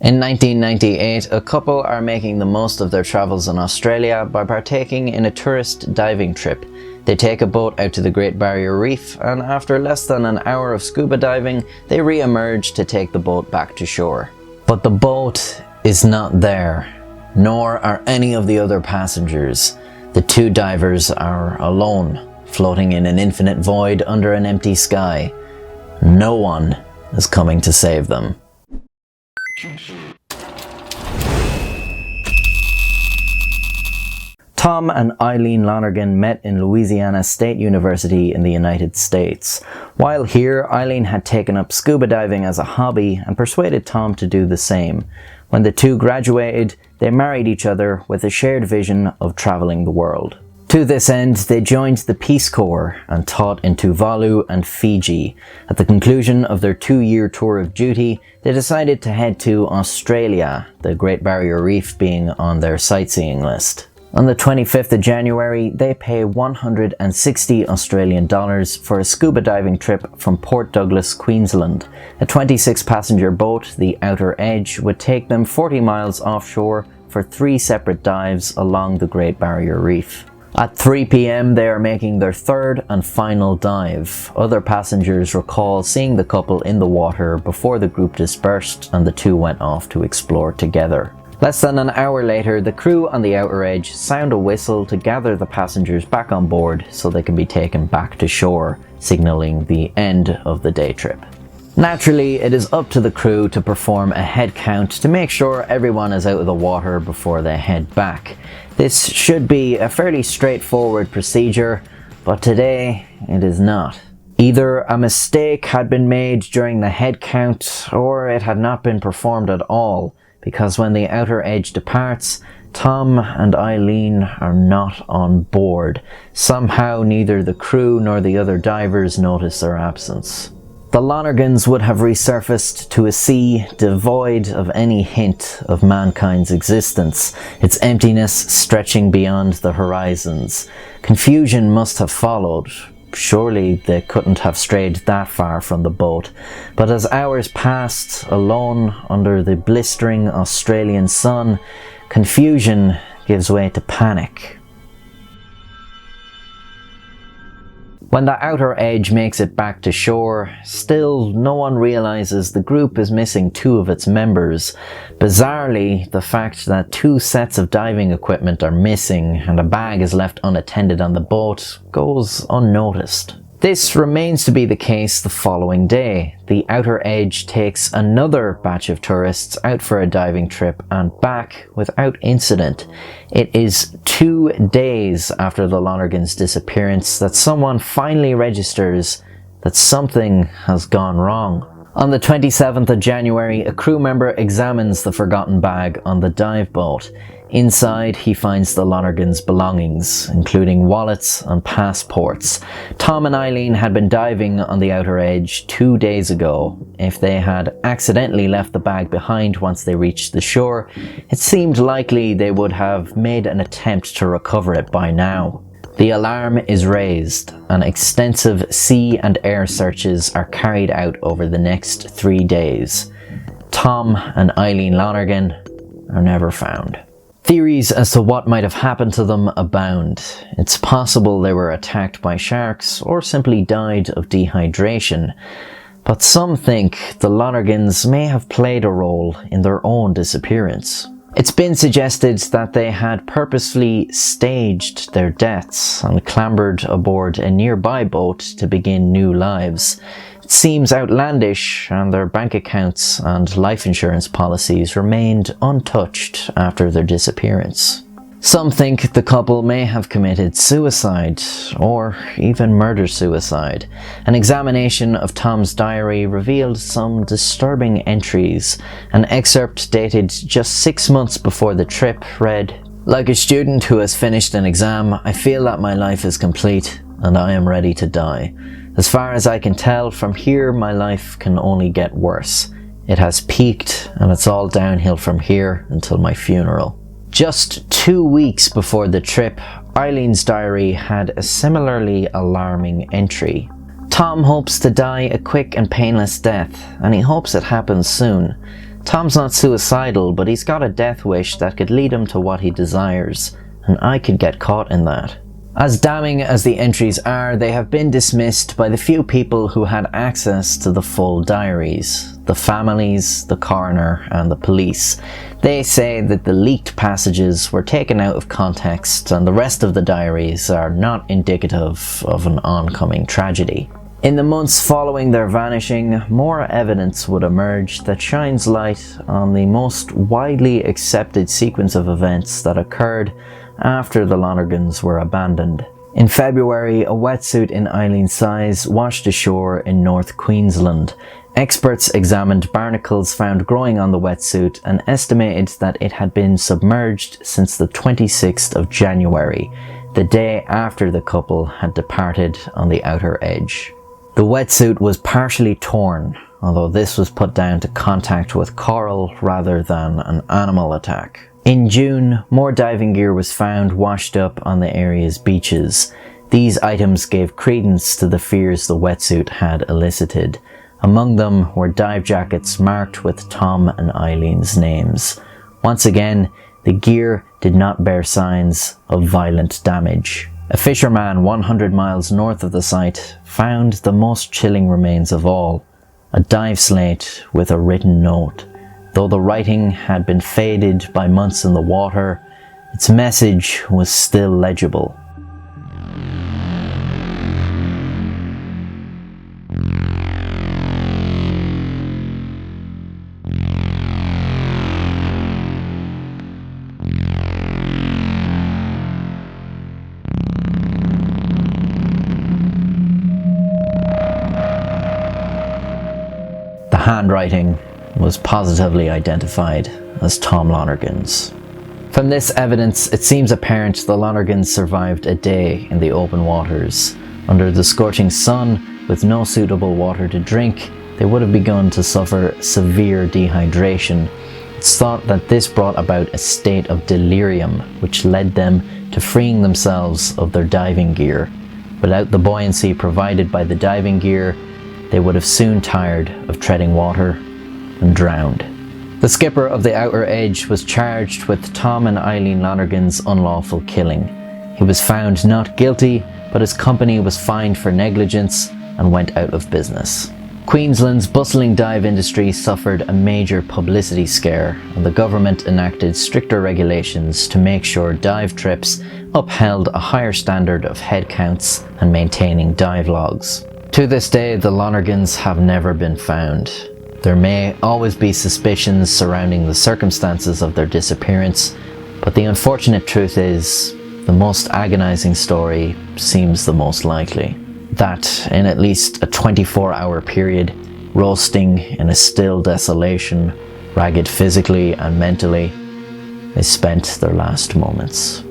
In 1998, a couple are making the most of their travels in Australia by partaking in a tourist diving trip. They take a boat out to the Great Barrier Reef, and after less than an hour of scuba diving, they re-emerge to take the boat back to shore. But the boat is not there, nor are any of the other passengers. The two divers are alone, floating in an infinite void under an empty sky. No one is coming to save them. Tom and Eileen Lonergan met in Louisiana State University in the United States. While here, Eileen had taken up scuba diving as a hobby and persuaded Tom to do the same. When the two graduated, they married each other with a shared vision of traveling the world. To this end, they joined the Peace Corps and taught in Tuvalu and Fiji. At the conclusion of their 2-year tour of duty, they decided to head to Australia, the Great Barrier Reef being on their sightseeing list. On the 25th of January, they pay $160 Australian for a scuba diving trip from Port Douglas, Queensland. A 26-passenger boat, the Outer Edge, would take them 40 miles offshore for 3 separate dives along the Great Barrier Reef. At 3 p.m. they are making their third and final dive. Other passengers recall seeing the couple in the water before the group dispersed and the two went off to explore together. Less than an hour later, the crew on the Outer Edge sound a whistle to gather the passengers back on board so they can be taken back to shore, signaling the end of the day trip. Naturally, it is up to the crew to perform a head count to make sure everyone is out of the water before they head back. This should be a fairly straightforward procedure, but today it is not. Either a mistake had been made during the head count, or it had not been performed at all, because when the Outer Edge departs, Tom and Eileen are not on board. Somehow neither the crew nor the other divers notice their absence. The Lonergans would have resurfaced to a sea devoid of any hint of mankind's existence, its emptiness stretching beyond the horizons. Confusion must have followed. Surely they couldn't have strayed that far from the boat. But as hours passed, alone under the blistering Australian sun, confusion gives way to panic. When the Outer Edge makes it back to shore, still no one realizes the group is missing 2 of its members. Bizarrely, the fact that 2 sets of diving equipment are missing and a bag is left unattended on the boat goes unnoticed. This remains to be the case the following day. The Outer Edge takes another batch of tourists out for a diving trip and back without incident. It is 2 days after the Lonergans' disappearance that someone finally registers that something has gone wrong. On the 27th of January, a crew member examines the forgotten bag on the dive boat. Inside, he finds the Lonergans' belongings, including wallets and passports. Tom and Eileen had been diving on the Outer Edge 2 days ago. If they had accidentally left the bag behind once they reached the shore, it seemed likely they would have made an attempt to recover it by now. The alarm is raised, and extensive sea and air searches are carried out over the next 3 days. Tom and Eileen Lonergan are never found. Theories as to what might have happened to them abound. It's possible they were attacked by sharks or simply died of dehydration, but some think the Lonergans may have played a role in their own disappearance. It's been suggested that they had purposefully staged their deaths and clambered aboard a nearby boat to begin new lives. It seems outlandish, and their bank accounts and life insurance policies remained untouched after their disappearance. Some think the couple may have committed suicide, or even murder-suicide. An examination of Tom's diary revealed some disturbing entries. An excerpt dated just 6 months before the trip read, "Like a student who has finished an exam, I feel that my life is complete and I am ready to die. As far as I can tell, from here my life can only get worse. It has peaked and it's all downhill from here until my funeral." Just 2 weeks before the trip, Eileen's diary had a similarly alarming entry. Tom hopes to die a quick and painless death, and he hopes it happens soon. Tom's not suicidal, but he's got a death wish that could lead him to what he desires, and I could get caught in that. As damning as the entries are, they have been dismissed by the few people who had access to the full diaries. The families, the coroner, and the police. They say that the leaked passages were taken out of context and the rest of the diaries are not indicative of an oncoming tragedy. In the months following their vanishing, more evidence would emerge that shines light on the most widely accepted sequence of events that occurred after the Lonergans were abandoned. In February, a wetsuit in Eileen's size washed ashore in North Queensland. Experts examined barnacles found growing on the wetsuit and estimated that it had been submerged since the 26th of January, the day after the couple had departed on the outer edge. The wetsuit was partially torn, although this was put down to contact with coral rather than an animal attack. In June, more diving gear was found washed up on the area's beaches. These items gave credence to the fears the wetsuit had elicited. Among them were dive jackets marked with Tom and Eileen's names. Once again, the gear did not bear signs of violent damage. A fisherman 100 miles north of the site found the most chilling remains of all, a dive slate with a written note. Though the writing had been faded by months in the water, its message was still legible. The handwriting was positively identified as Tom Lonergan's. From this evidence, it seems apparent the Lonergans survived a day in the open waters. Under the scorching sun, with no suitable water to drink, they would have begun to suffer severe dehydration. It's thought that this brought about a state of delirium, which led them to freeing themselves of their diving gear. Without the buoyancy provided by the diving gear, they would have soon tired of treading water and drowned. The skipper of the Outer Edge was charged with Tom and Eileen Lonergan's unlawful killing. He was found not guilty, but his company was fined for negligence and went out of business. Queensland's bustling dive industry suffered a major publicity scare, and the government enacted stricter regulations to make sure dive trips upheld a higher standard of head counts and maintaining dive logs. To this day, the Lonergans have never been found. There may always be suspicions surrounding the circumstances of their disappearance, but the unfortunate truth is, the most agonizing story seems the most likely. That, in at least a 24-hour period, roasting in a still desolation, ragged physically and mentally, they spent their last moments.